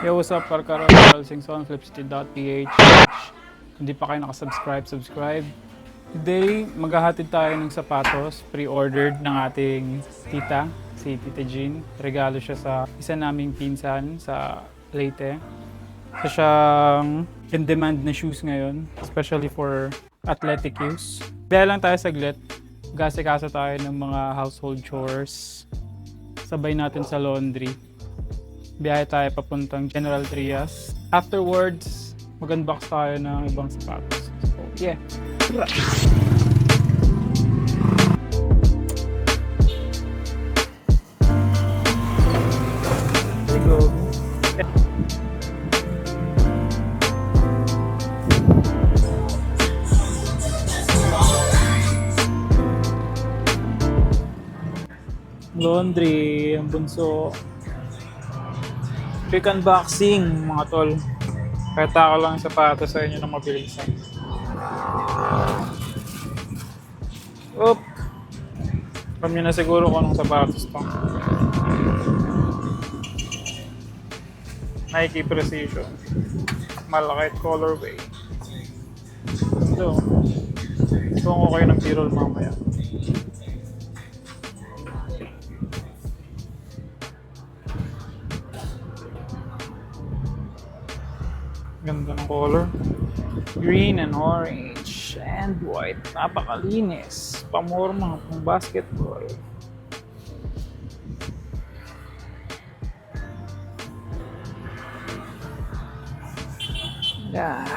Yo, what's up, Parkaro? Carl Singson, flipcity.ph. Kung di pa kayo nakasubscribe, subscribe. Today, maghahatid tayo ng sapatos, pre-ordered ng ating tita, si Tita Jean. Regalo siya sa isa naming pinsan sa Leyte. Isa siyang in-demand na shoes ngayon, especially for athletic use. Biya lang tayo saglit, gasikaso tayo ng mga household chores. Sabay natin sa laundry. Biyahe tayo papuntang General Trias. Afterwards, mag-unbox tayo ng ibang sapatos. So, yeah. Let's go. Laundry, ang bunso. Quick unboxing, mga tol. Kaya ko lang yung sapatos sa inyo ng mabilisan. Oop! Alam nyo na siguro kung anong sapatos to. Nike Precision. Malakit colorway. Ito. Tuwang ko kayo ng B-roll mamaya. Ganda ng color. Green and orange and white. Napakalinis. Pamorma pang basketball. Yeah.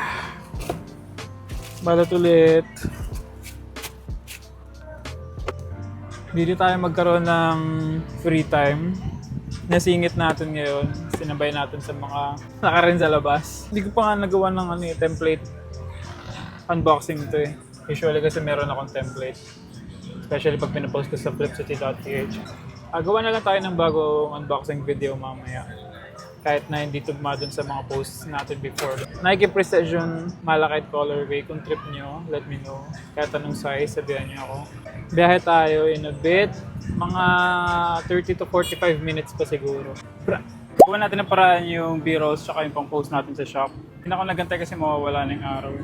Balat ulit. Dito tayo magkaroon ng free time. Nasingit natin ngayon, sinabay natin sa mga nakarin sa labas. Hindi ko pa nga nagawa ng template unboxing ito eh. Usually kasi meron akong template. Especially pag pinapost ko sa flipcity.ph. Gawa na lang tayo ng bagong unboxing video mamaya. Kahit na hindi tugma dun sa mga posts natin before. Nike Precision Malakite colorway. Kung trip nyo, let me know. Kahit anong size, sabihan nyo ako. Biyahe tayo in a bit. Mga 30 to 45 minutes pa siguro. Gawin natin ang paraan yung B-rolls tsaka yung pang-post natin sa shop. Hindi na ako nagantay kasi mawawala ng araw.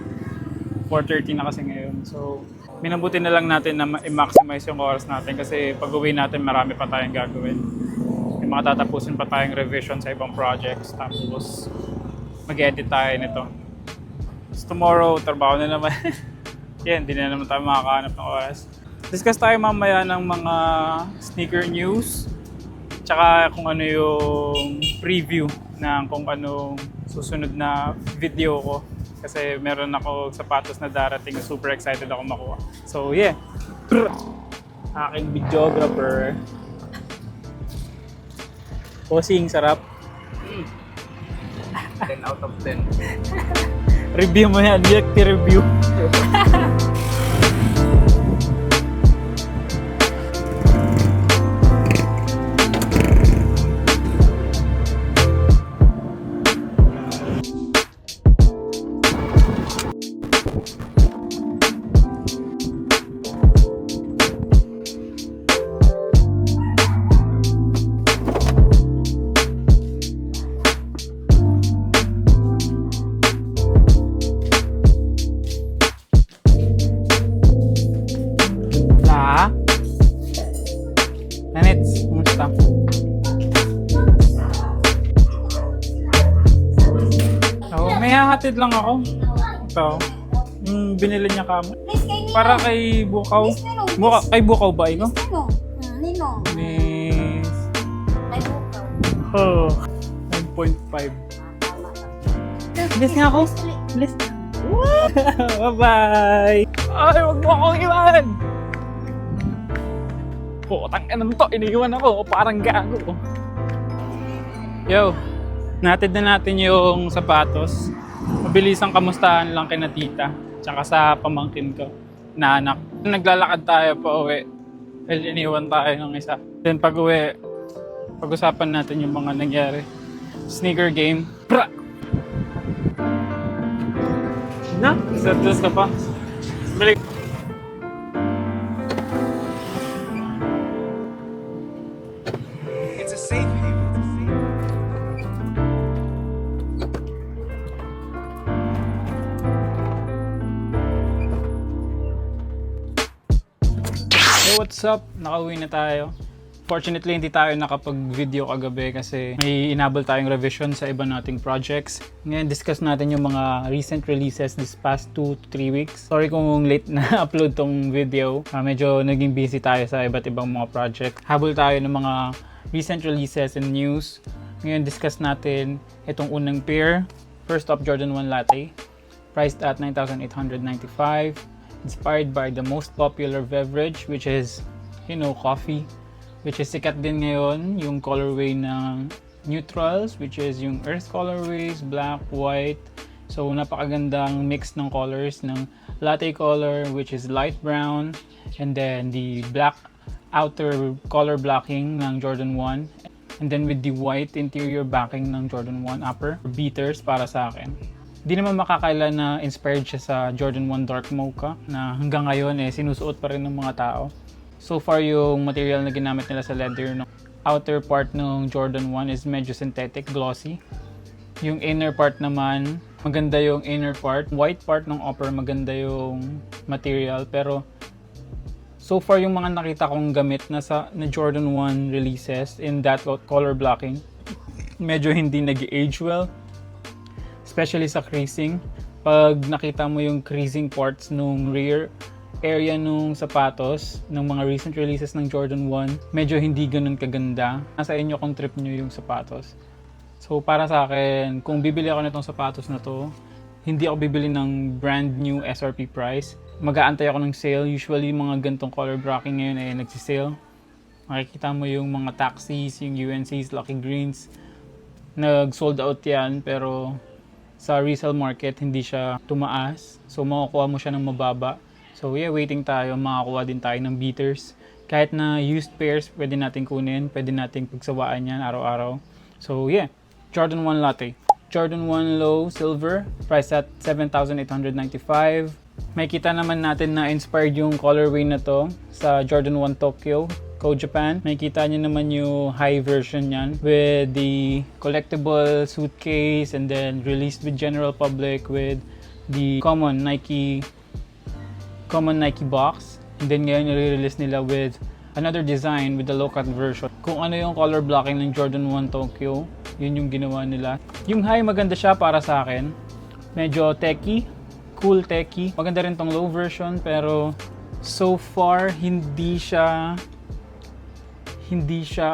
4:30 na kasi ngayon. So, minabuti na lang natin na i-maximize yung oras natin kasi pag-uwi natin marami pa tayong gagawin. May mga tatapusin pa tayong revision sa ibang projects. Tapos, mag-edit tayo nito. So, tomorrow, trabaho na naman. Yan, hindi na naman tayo makakahanap ng oras. Discuss tayo mamaya ng mga sneaker news tsaka kung ano yung preview ng kung anong susunod na video ko kasi meron ako sapatos na darating na super excited ako makuha. So yeah, aking videographer. Posing, sarap. 10 out of 10. Review mo yan, direct review. Nanets, kumusta? Oh, may hahatid lang ako. Ito. Binili niya kamo. Para kay Bukaw. Kay Bukaw ba ino? Nino? Miss. Kay Bukaw. Oh, 9.5. Bilis nga ako. Bilis. Bye-bye. Ay, wag mo akong iwan. Putang ina to, iniiwan ako, parang gago. Yo, natid na natin yung sapatos. Mabilisang kamustahan lang kina tita, tsaka sa pamangkin ko na anak. Naglalakad tayo pa uwi. Dahil iniwan tayo ng isa. Then pag uwi, pag-usapan natin yung mga nangyari. Sneaker game. Pra! Na? Set ka pa. Balik. It's a safe haven. what's up? Nakauwi na tayo. Fortunately, hindi tayo nakapag-video kagabi kasi may inabol tayong revision sa iba nating projects. Ngayon, discuss natin yung mga recent releases this past 2 to 3 weeks. Sorry kung late na upload tong video. Medyo naging busy tayo sa iba't ibang mga project. Habol tayo ng mga recent releases and news. Ngayon, discuss natin itong unang pair. First up, Jordan 1 Latte. Priced at $9,895. Inspired by the most popular beverage, which is, coffee. Which is sikat din ngayon, yung colorway ng neutrals, which is yung earth colorways, black, white. So, napakagandang mix ng colors ng latte color, which is light brown, and then the black outer color blocking ng Jordan 1, and then with the white interior backing ng Jordan 1 upper beaters para sa akin. Di naman makakaila na inspired siya sa Jordan 1 Dark Mocha na hanggang ngayon sinusuot pa rin ng mga tao. So far, yung material na ginamit nila sa leather ng outer part ng Jordan 1 is medyo synthetic, glossy. Yung inner part naman, maganda yung inner part. White part ng upper, maganda yung material. Pero so far, yung mga nakita kong gamit na Jordan 1 releases in that color blocking, medyo hindi nag-age well. Especially sa creasing. Pag nakita mo yung creasing parts nung rear area nung sapatos ng mga recent releases ng Jordan 1, medyo hindi ganun kaganda. Nasa inyo kung trip nyo yung sapatos. So para sa akin, kung bibili ako nitong sapatos na to, hindi ako bibili ng brand new SRP price. Mag-aantay ako ng sale. Usually mga gantong color blocking ngayon ay nagsisale. Makikita mo yung mga taxis, yung UNCs, Lucky Greens. Nag-sold out yan, pero sa resale market hindi siya tumaas. So makukuha mo siya ng mababa. So yeah, waiting tayo, makakuha din tayo ng beaters. Kahit na used pairs, pwede natin kunin, pwede natin pagsawaan yan araw-araw. So yeah, Jordan 1 Latte. Jordan 1 Low Silver, priced at $7,895. May kita naman natin na inspired yung colorway na to sa Jordan 1 Tokyo, Code Japan. May kita nyo naman yung high version yan with the collectible suitcase and then released with general public with the common Nike box, and then ngayon i-release nila with another design with the low-cut version. Kung ano yung color blocking ng Jordan 1 Tokyo, yun yung ginawa nila. Yung high, maganda siya para sa akin. Medyo techy, cool techy. Maganda rin tong low version, pero so far hindi siya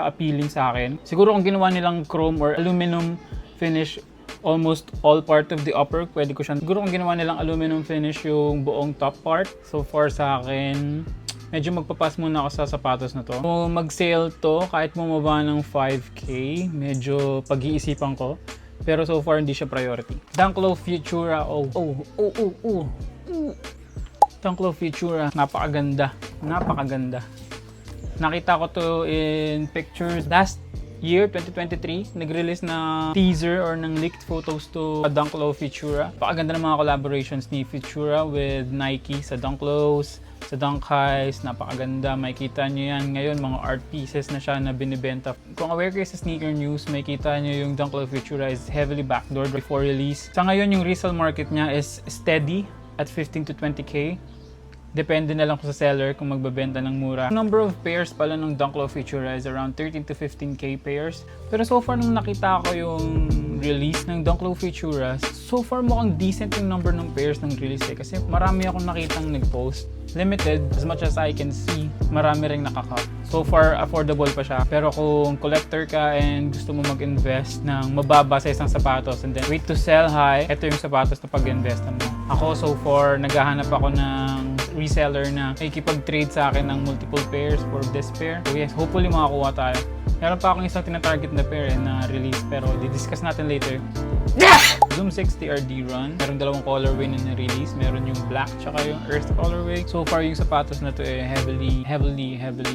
appealing sa akin. Siguro kung ginawa nilang chrome or aluminum finish almost all part of the upper, pwede ko siya. Siguro kung ginawa nilang aluminum finish yung buong top part, so far sa akin, medyo magpapas muna ako sa sapatos na to. Kung mag-sale to, kahit bumaba ng 5K, medyo pag-iisipan ko. Pero so far, hindi siya priority. Dunk Low Futura, Dunk Low Futura, napakaganda. Nakita ko to in pictures last year, 2023, nag-release na teaser or ng leaked photos to Dunk Low Futura. Napakaganda ng mga collaborations ni Futura with Nike sa Dunk Lows, sa Dunk Highs. Napakaganda. Makikita nyo yan ngayon, mga art pieces na siya na binibenta. Kung aware kayo sa sneaker news, makikita nyo yung Dunk Low Futura is heavily backdoored before release. Sa ngayon, yung resale market niya is steady at 15 to 20K. Depende na lang ko sa seller kung magbebenta ng mura. Number of pairs pala ng Dunk Low Futura is around 13 to 15K pairs. Pero so far nung nakita ko yung release ng Dunk Low Futura, so far mukhang decent yung number ng pairs ng release kasi marami akong nakitang nag-post. Limited, as much as I can see, marami ring nakaka. So far, affordable pa siya. Pero kung collector ka and gusto mo mag-invest ng mababa sa isang sapatos and then wait to sell high, ito yung sapatos na pag-invest mo. Ako so far, naghahanap ako ng reseller na ikipag-trade sa akin ng multiple pairs for this pair. So yes, hopefully makakuha tayo. Meron pa akong isang tinatarget na pair na release pero di-discuss natin later. Zoom 60 RD Run. Meron dalawang colorway na na-release. Meron yung black tsaka yung earth colorway. So far yung sapatos na to heavily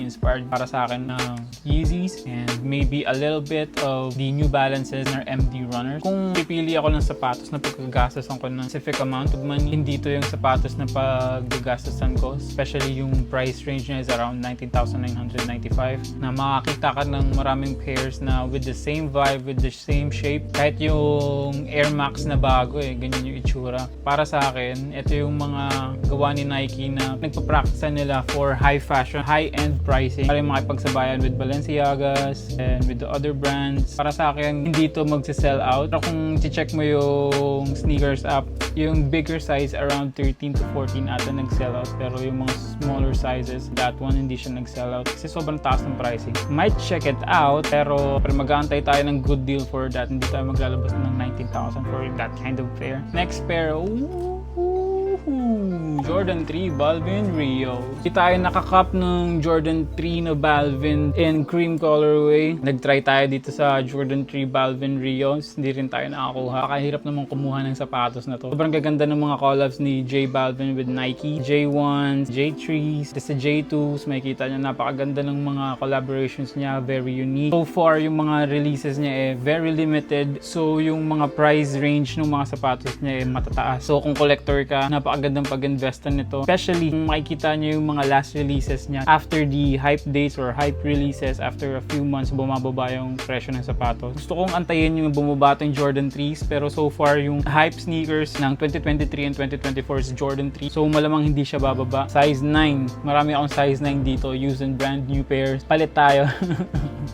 inspired para sa akin ng Yeezys and maybe a little bit of the New Balances na MD Runners. Kung pipili ako ng sapatos na pagkagastosan ko ng specific amount of money, hindi to yung sapatos na pagkagastosan ko. Especially yung price range niya is around 19,995 na makakita ka ng maraming pairs na with the same vibe, with the same shape. Kahit yung yung Air Max na bago ganyan yung itsura. Para sa akin, ito yung mga gawa ni Nike na nagpa-practice nila for high fashion, high-end pricing. Para yung makipagsabayan with Balenciagas and with the other brands. Para sa akin, hindi to magsa-sell out. Pero kung check mo yung sneakers app, yung bigger size around 13 to 14 ata nag-sell out. Pero yung mga smaller sizes, that one hindi siya nag-sell out kasi sobrang taas ng pricing. Might check it out, pero mag-aantay tayo ng good deal for that. Hindi tayo maglalabas ng 19,000 for that kind of pair. Next pair, Jordan 3 Balvin Rio. Hindi tayo nakakap ng Jordan 3 na Balvin in cream colorway. Nag-try tayo dito sa Jordan 3 Balvin Rio. Hindi rin tayo nakakuha. Kahirap naman kumuha ng sapatos na to. Sobrang gaganda ng mga collabs ni J Balvin with Nike. J1s, J3s, sa J2s. May kita niya napakaganda ng mga collaborations niya. Very unique. So far, yung mga releases niya very limited. So yung mga price range ng mga sapatos niya matataas. So kung collector ka, napakagandang pag-invest nito. Especially kung makikita niyo yung mga last releases niya. After the hype dates or hype releases, after a few months, bumababa yung presyo ng sapatos. Gusto kong antayin yung bumaba yung Jordan 3s, pero so far yung hype sneakers ng 2023 and 2024 is Jordan 3. So malamang hindi siya bababa. Size 9. Marami akong size 9 dito. Used and brand new pairs. Palit tayo.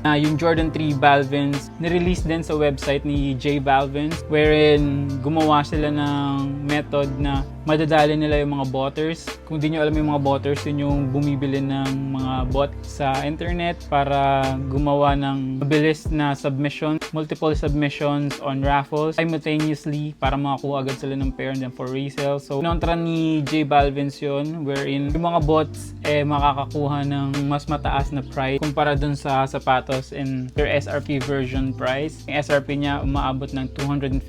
Yung Jordan 3 Balvins, nirelease din sa website ni J Balvins, wherein gumawa sila ng method na madadali nila yung mga botters. Kung di nyo alam yung mga botters, yun yung bumibili ng mga bot sa internet para gumawa ng mabilis na submission, multiple submissions on raffles simultaneously para makakuha agad sila ng pair and then for resale. So, kinontra ni J Balvins yun, wherein yung mga bots makakakuha ng mas mataas na price kumpara dun sa sapatos in their SRP version price. Yung SRP niya umaabot ng $215.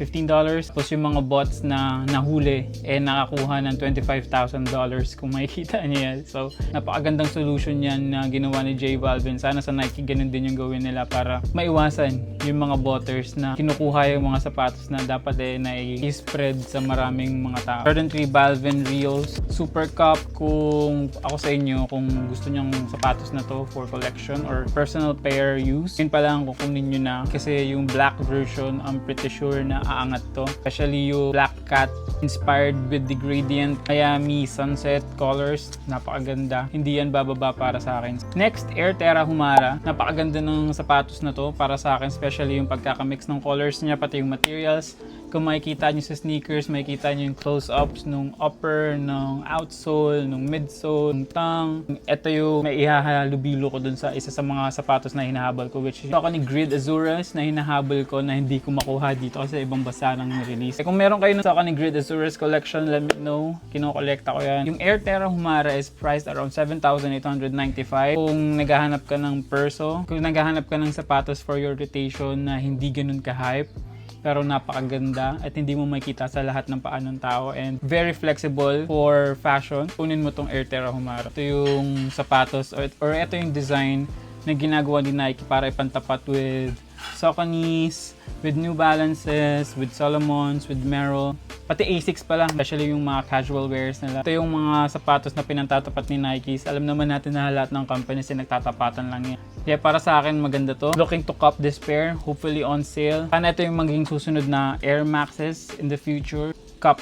Tapos yung mga bots na nahuli nakakuha ng $25,000 kung makikita niya. So, napakagandang solution yan na ginawa ni J Balvin. Sana sa Nike ganun din yung gawin nila para maiwasan yung mga botters na kinukuha yung mga sapatos na dapat na i-spread sa maraming mga tao. Jordan 3 Balvin Rios Super Cup. Kung ako sa inyo, kung gusto nyong sapatos na to for collection or personal pair use, yun pa lang kukunin nyo na kasi yung black version, I'm pretty sure na aangat to. Especially yung Black Cat inspired with the gradient Miami sunset colors. Napakaganda. Hindi yan bababa para sa akin. Next, Air Terra Humara. Napakaganda ng sapatos na to para sa akin, especially yung pagkakamix ng colors niya, pati yung materials. Kung makikita nyo sa sneakers, makikita nyo yung close-ups nung upper, nung outsole, nung midsole, nung tongue. Ito yung may ihahalubilo ko dun sa isa sa mga sapatos na hinahabol ko, which is ako ni Grid Azuras na hinahabol ko na hindi ko makuha dito kasi ibang basa nang release. Kung meron kayo sa ni Grid Azuras collection, let me know. Kinokolekta ko yan. Yung Air Terra Humara is priced around 7,895. Kung naghahanap ka ng perso, kung naghahanap ka ng sapatos for your rotation na hindi ganun ka-hype, pero napakaganda at hindi mo makita sa lahat ng paa ng tao and very flexible for fashion, kunin mo tong Air Terra Humara. Ito yung sapatos or ito yung design na ginagawa ni Nike para ipantapat with Saucony's, with New Balances, with Salomons, with Merrell, pati Asics pa lang, especially yung mga casual wears nila. Ito yung mga sapatos na pinantatapat ni Nike. Alam naman natin na lahat ng companies nagtatapatan lang yan. Kaya para sa akin maganda to. Looking to cop this pair, hopefully on sale. Sana ito yung maging susunod na Air Maxes in the future. Cup.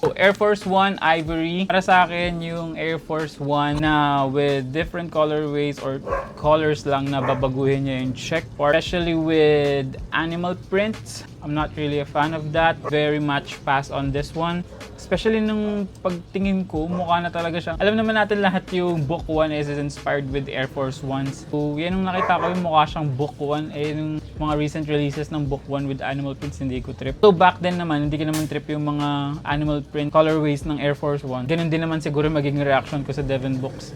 So, Air Force 1 Ivory. Para sa akin, yung Air Force 1 na with different colorways or colors lang na babaguhin niya yung check part. Especially with animal prints. I'm not really a fan of that. Very much pass on this one. Especially nung pagtingin ko, mukha na talaga siya. Alam naman natin lahat yung Book 1 is inspired with Air Force 1s. So, yan nung nakita ko yung mukha siyang Book 1. Yung mga recent releases ng Book 1 with animal prints, hindi ko trip. So, back then naman, hindi ko naman trip yung mga animal print colorways ng Air Force 1. Ganun din naman siguro maging reaction ko sa Devon Books.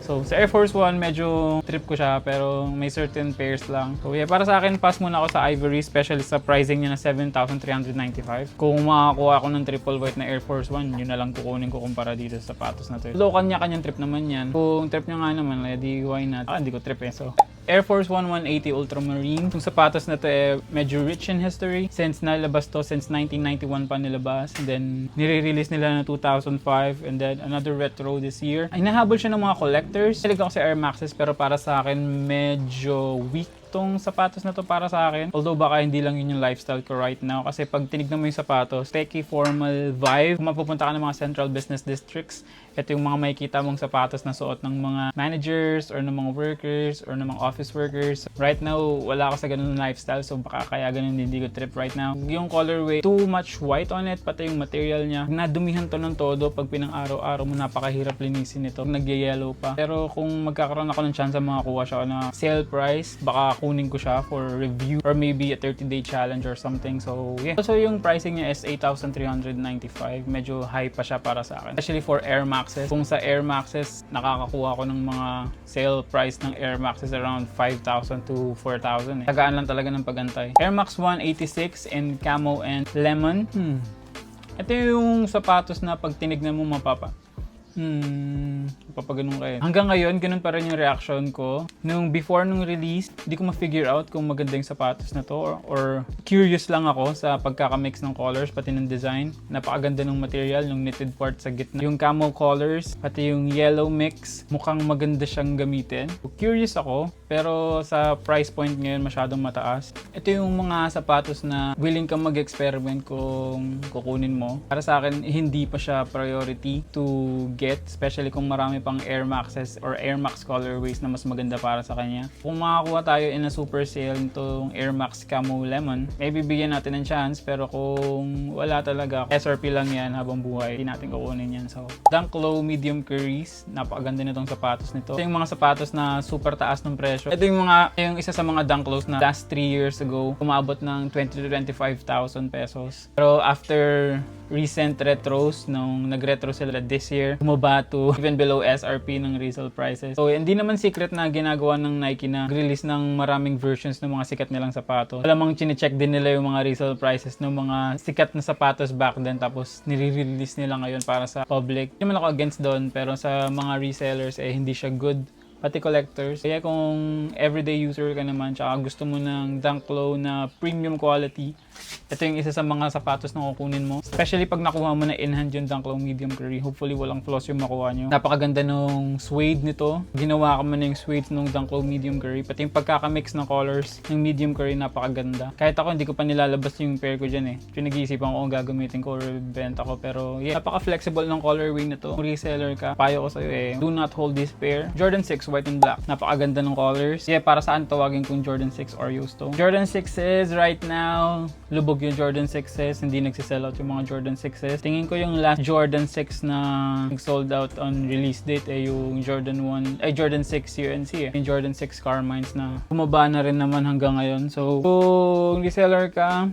So, sa Air Force 1, medyo trip ko siya, pero may certain pairs lang. So, yeah, para sa akin, pass muna ako sa Ivory, especially sa pricing niya na 7,395. Kung makakuha ako ng triple white na Air Force 1, yun na lang kukunin ko kumpara dito sa sapatos na to. So, kanya-kanyang trip naman yan. Kung trip niya nga naman, di why not? Hindi ko trip So, Air Force 1 180 Ultramarine. Yung sapatos na to medyo rich in history. Since nalabas to, since 1991 pa nilabas. And then, nire-release nila na 2005. And then, another retro this year. Ay, nahabol siya ng mga collectors. Hilig ako sa Air Maxes, pero para sa akin, medyo weak Tong sapatos na to para sa akin, although baka hindi lang yun yung lifestyle ko right now, kasi pag tinignan mo yung sapatos, techie formal vibe. Kung mapupunta ka ng mga central business districts, ito yung mga makikita mong sapatos na suot ng mga managers or ng mga workers or ng mga office workers. Right now, wala ako sa ganun lifestyle, so baka kaya ganun hindi ko trip right now. Yung colorway, too much white on it, pati yung material niya. Nadumihan to ng todo pag pinang-araw-araw mo, napakahirap linisin ito. Nagye-yellow pa. Pero kung magkakaroon ako ng chance makakuha siya na sale price, baka kunin ko siya for review or maybe a 30-day challenge or something. So yeah. Also yung pricing niya is 8,395. Medyo high pa siya para sa akin. Especially for Air Maxes. Kung sa Air Maxes, nakakakuha ko ng mga sale price ng Air Maxes around 5,000 to 4,000 eh. Tagaan lang talaga ng pagantay. Air Max 186 in camo and lemon. Ito yung sapatos na pag tinignan mo papaganon kayo. Hanggang ngayon, ganun pa rin yung reaction ko. Nung before nung release, hindi ko ma-figure out kung maganda yung sapatos na to or curious lang ako sa pagkakamix ng colors pati ng design. Napakaganda ng material, yung knitted part sa gitna. Yung camo colors, pati yung yellow mix, mukhang maganda siyang gamitin. Curious ako, pero sa price point ngayon masyadong mataas. Ito yung mga sapatos na willing kang mag-experiment kung kukunin mo. Para sa akin, hindi pa siya priority to get, especially kung marami pang Air Maxes or Air Max colorways na mas maganda para sa kanya. Kung makakuha tayo in a super sale nitong Air Max Camo Lemon, maybe bigyan natin ng chance, pero kung wala talaga, SRP lang yan habang buhay, hindi natin kukunin yan. So, Dunk Low Medium Curries, napakaganda nitong sapatos nito. Ito yung mga sapatos na super taas ng presyo. Ito yung isa sa mga Dunk Lows na last 3 years ago, umabot ng 20,000 to 25,000 pesos. Pero after recent retros, nung nag-retro sila this year, bumaba to even below SRP ng resale prices. So, hindi naman secret na ginagawa ng Nike na release ng maraming versions ng mga sikat nilang sapatos. Alamang chine-check din nila yung mga resale prices ng mga sikat na sapatos back then, tapos nire-release nila ngayon para sa public. Hindi naman ako against doon, pero sa mga resellers, hindi siya good. Pati collectors. Kaya kung everyday user ka naman, tsaka gusto mo ng Dunk Low na premium quality, ito yung isa sa mga sapatos na kukunin mo. Especially pag nakuha mo na in-hand yung Dunk Low Medium Curry. Hopefully walang flaws yung makuha nyo. Napakaganda nung suede nito. Ginawa ko man yung suede nung Dunk Low Medium Curry. Pati yung pagkakamix ng colors ng Medium Curry, napakaganda. Kahit ako, hindi ko pa nilalabas yung pair ko dyan eh. Pinag-iisipan ko kung gagamitin ko or benta ko. Pero yeah, napaka-flexible ng colorway na to. Kung reseller ka, payo ko sa'yo do not hold this pair. Jordan 6 white and black. Napakaganda ng colors. Yeah, para saan tawagin kung Jordan 6 Oreos to? Jordan 6s right now, lubog yung Jordan 6s. Hindi nagsisell out yung mga Jordan 6s. Tingin ko yung last Jordan 6 na sold out on release date yung Jordan 6 UNC Yung Jordan 6 Carmines na bumaba na rin naman hanggang ngayon. So, kung reseller ka,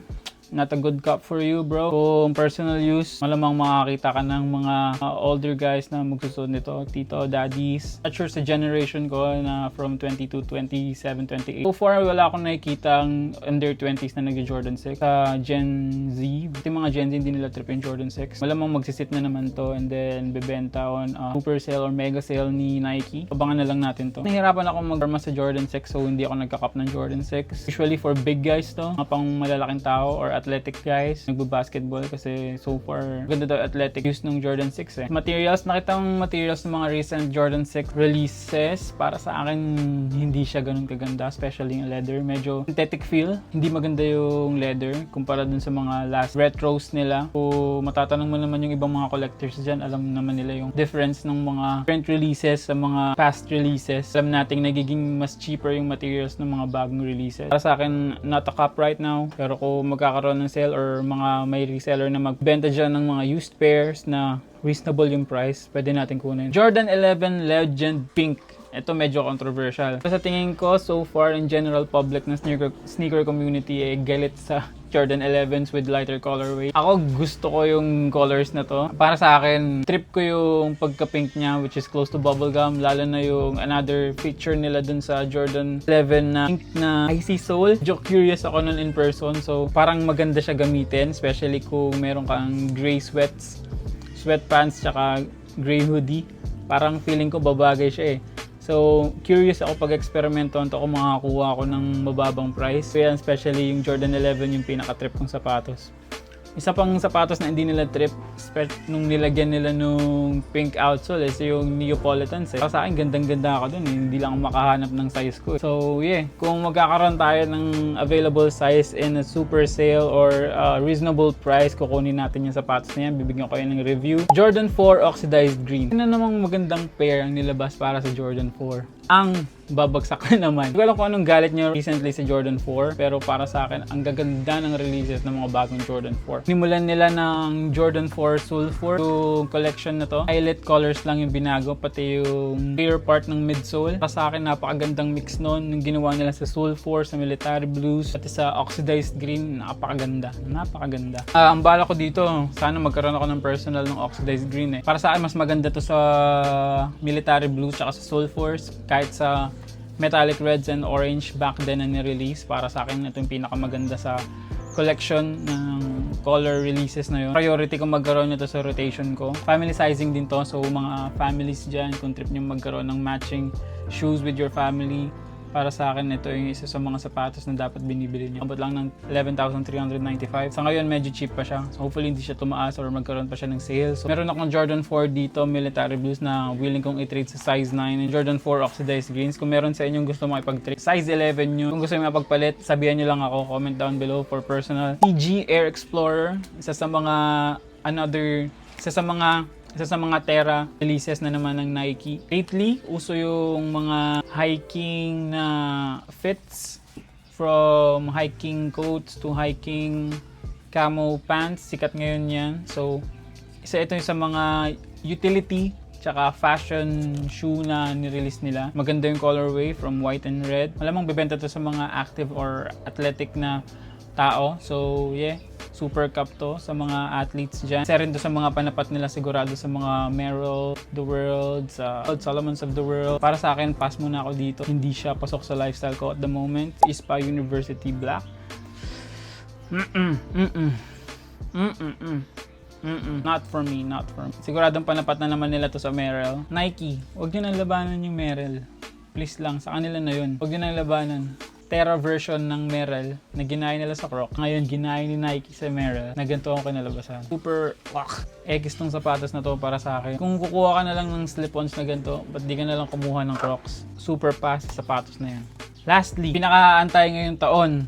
not a good cup for you, bro. Kung personal use, malamang makakita ka ng mga older guys na magsusunod nito, tito, daddies. Not sure sa generation ko na from 22, 27, 28. So far, wala akong nakikitang under 20s na nag-Jordan 6. Sa Gen Z, yung mga Gen Z hindi nila trip yung Jordan 6. Malamang magsisit na naman to and then bebenta on super sale or mega sale ni Nike. Abangan na lang natin to. Nahihirapan ako mag-arma sa Jordan 6, so hindi ako nagka-cup ng Jordan 6. Usually for big guys to, mga pang malalaking tao or athletic guys, nagbabasketball kasi so far ganda daw athletic use ng Jordan 6 Materials, nakita mong materials ng mga recent Jordan 6 releases, para sa akin hindi siya ganun kaganda, especially yung leather. Medyo synthetic feel, hindi maganda yung leather kumpara dun sa mga last retros nila. Kung matatanong mo naman yung ibang mga collectors dyan, alam naman nila yung difference ng mga current releases sa mga past releases. Alam nating nagiging mas cheaper yung materials ng mga bagong releases. Para sa akin, not a cup right now, pero kung magkakaroon ng sale or mga may reseller na magbenta dyan ng mga used pairs na reasonable yung price, pwede natin kunin. Jordan 11 Legend Pink. Ito medyo controversial. Sa tingin ko, so far in general public na sneaker community galit sa Jordan 11s with lighter colorway. Ako gusto ko yung colors na to. Para sa akin, trip ko yung pagka-pink niya, which is close to bubblegum. Lalo na yung another feature nila dun sa Jordan 11 na pink na icy sole. Medyo curious ako nun in person. So parang maganda siya gamitin, especially kung meron kang gray sweatpants tsaka gray hoodie. Parang feeling ko babagay siya So, curious ako pag-eksperimento kung makakuha ako ng mababang price. So yan, especially yung Jordan 11 yung pinaka-trip kong sapatos. Isa pang sapatos na hindi nila trip, nung nilagyan nila nung pink outsole is yung Neapolitans. Para sa akin, gandang-ganda ako dun. Hindi lang ako makahanap ng size ko. So yeah, kung magkakaroon tayo ng available size in a super sale or reasonable price, kukunin natin yung sapatos na yan. Bibigyan ko kayo ng review. Jordan 4 Oxidized Green. Ano namang magandang pair ang nilabas para sa Jordan 4? Ang babagsak na naman. Hindi ko alam kung anong galit nyo recently sa Jordan 4, pero para sa akin, ang gaganda ng releases ng mga bagong Jordan 4. Nimulan nila ng Jordan 4 Sulfur. Yung collection na to, highlight colors lang yung binago, pati yung clear part ng midsole. Para sa akin, napakagandang mix nun. Yung ginawa nila sa Sulfur, sa Military Blues, pati sa Oxidized Green, napakaganda. Napakaganda. Ang bala ko dito, sana magkaroon ako ng personal ng Oxidized Green eh. Para sa akin, mas maganda to sa Military Blues tsaka sa Sulfurs, kahit sa metallic reds and orange back then na ni-release. Para sa akin, ito yung pinakamaganda sa collection ng color releases na yun. Priority kong magkaroon nito sa rotation ko. Family sizing din to, so mga families dyan, kung trip nyo magkaroon ng matching shoes with your family, para sa akin, ito yung isa sa mga sapatos na dapat binibili nyo. Abot lang ng 11,395. Sa ngayon, medyo cheap pa siya. So hopefully, hindi siya tumaas or magkaroon pa siya ng sale. So meron akong Jordan 4 dito, Military Blues, na willing kong i-trade sa size 9. And Jordan 4 Oxidized Greens. Kung meron sa inyong gusto makipag-trade, size 11 nyo. Kung gusto nyo mapagpalit, sabihan nyo lang ako. Comment down below for personal. PG Air Explorer. Isa sa mga Terra releases na naman ng Nike. Lately, uso yung mga hiking na fits, from hiking coats to hiking camo pants. Sikat ngayon yan. So, ito yung sa mga utility tsaka fashion shoe na nirelease nila. Maganda yung colorway from white and red. Malamang bibenta to sa mga active or athletic na tao. So, yeah. Super cup to sa mga athletes dyan. Isa rin to sa mga panapat nila sigurado sa mga Merrell the World, sa Solomons of the World. Para sa akin, pass muna ako dito. Hindi siya pasok sa lifestyle ko at the moment. ISPA University Black. Not for me. Siguradong panapat na naman nila to sa Merrell. Nike, huwag nyo nang labanan yung Merrell. Please lang, sa kanila na yun. Huwag nyo nang labanan. Terra version ng Merrell na ginaya nila sa Crocs. Ngayon, ginaya ni Nike sa Merrell na ganito ang kinalabasan. Super, X tong sapatos na to para sa akin. Kung kukuha ka na lang ng slip-ons na ganito, ba't di ka na lang kumuha ng Crocs? Super pass sapatos na yan. Lastly, pinakaantay ngayong taon,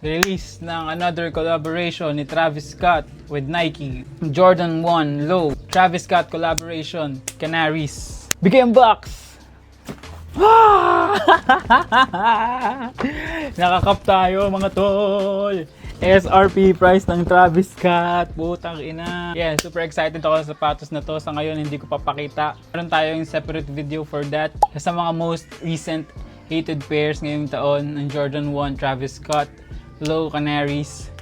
release ng another collaboration ni Travis Scott with Nike. Jordan 1 Low. Travis Scott collaboration, Canaries. Bigay ang box! Nakakap tayo mga tol. SRP price ng Travis Scott. Putang ina. Yeah, super excited ako sa sapatos na to. Sa ngayon hindi ko papakita. Meron tayong separate video for that. Sa mga most recent hated pairs ngayong taon ng Jordan 1 Travis Scott Low Canaries.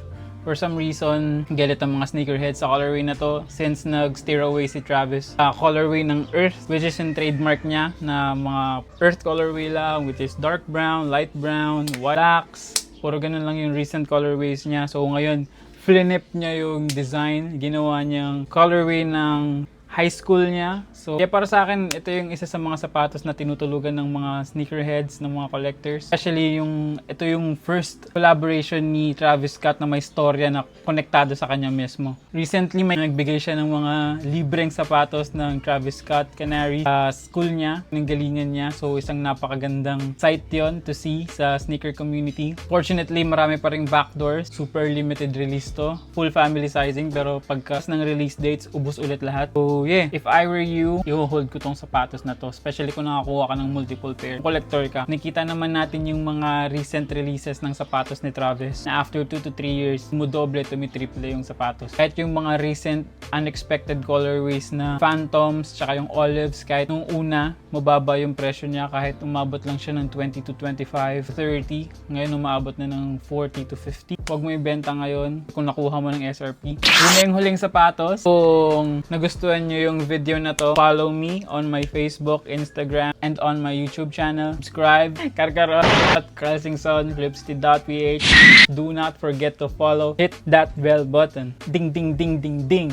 For some reason, galit ang mga sneakerheads sa colorway na to since nag-steer away si Travis. Colorway ng Earth, which is yung trademark niya na mga Earth colorway lang, which is dark brown, light brown, blacks. Puro ganun lang yung recent colorways niya. So ngayon, flinip niya yung design. Ginawa niyang colorway ng high school niya. So, kaya para sa akin, ito yung isa sa mga sapatos na tinutulugan ng mga sneakerheads, ng mga collectors. Especially ito yung first collaboration ni Travis Scott na may storya na konektado sa kanya mismo. Recently, may nagbigay siya ng mga libreng sapatos ng Travis Scott Canary sa school niya, ng galingan niya. So, isang napakagandang sight yon to see sa sneaker community. Fortunately, marami pa ring backdoors. Super limited release to. Full family sizing, pero pagkas ng release dates, ubos ulit lahat. So, yeah, if I were you, i-hold ko tong sapatos na to, especially kung nakakuha ka ng multiple pair. Collector ka. Nakita naman natin yung mga recent releases ng sapatos ni Travis na after 2 to 3 years, mudoble to triple yung sapatos. Kahit yung mga recent unexpected colorways na Phantoms tsaka yung Olives, kahit nung una, mababa yung presyo niya kahit umabot lang siya ng 20 to 25, 30. Ngayon umabot na ng 40 to 50. Huwag mo ibenta ngayon kung nakuha mo ng SRP. Yun na yung huling sapatos. Kung nagustuhan nyo yung video na to, follow me on my Facebook, Instagram, and on my YouTube channel. Subscribe, Karkarot, Kralsingson, Flipsty.ph. Do not forget to follow. Hit that bell button. Ding, ding, ding, ding, ding.